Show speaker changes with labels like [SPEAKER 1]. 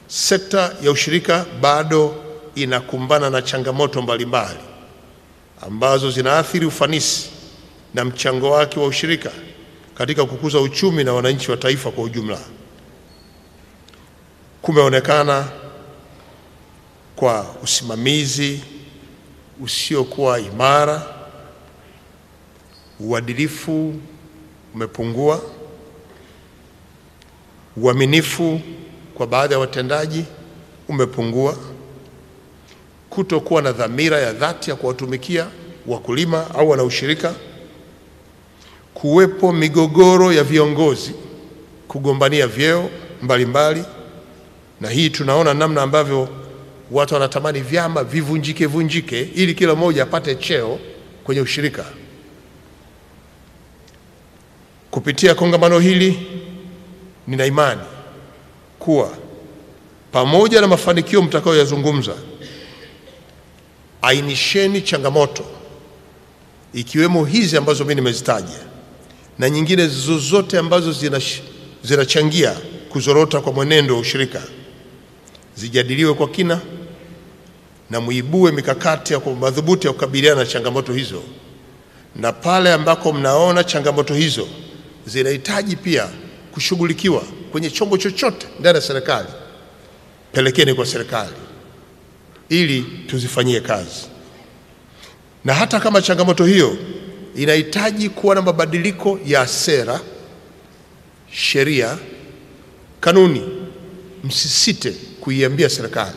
[SPEAKER 1] sekta ya ushirika bado inakumbana na changamoto mbalimbali ambazo zinaathiri ufanisi na mchango wake wa ushirika katika kukuza uchumi na wananchi wa taifa kwa ujumla. Kumeonekana kwa usimamizi usiokuwa imara, uadilifu umepungua, uaminifu kwa baadhi ya watendaji umepungua, kutokuwa na dhamira ya dhati ya kuwatumikia wakulima au wanaushirika, kuwepo migogoro ya viongozi kugombania vyeo mbalimbali, na hii tunaona namna ambavyo watu wanatamani vyama vivunjike ili kila mmoja apate cheo kwenye ushirika. Kupitia kongamano hili nina imani kuwa pamoja na mafanikio mtakayoyazungumza, ainisheni changamoto ikiwemo hizi ambazo mimi nimezitaja na nyingine zozote ambazo zinachangia kuzorota kwa mwenendo wa ushirika, zijadiliwe kwa kina na muibue mikakati ya madhubuti ya kukabiliana na changamoto hizo, na pale ambako mnaona changamoto hizo zinahitaji pia kushughulikiwa kwenye chombo chochote ndani ya serikali, pelekeni kwa serikali ili tuzifanyie kazi. Na hata kama changamoto hiyo inahitaji kuwa na mabadiliko ya sera, sheria, kanuni, msisite kuiambia serikali.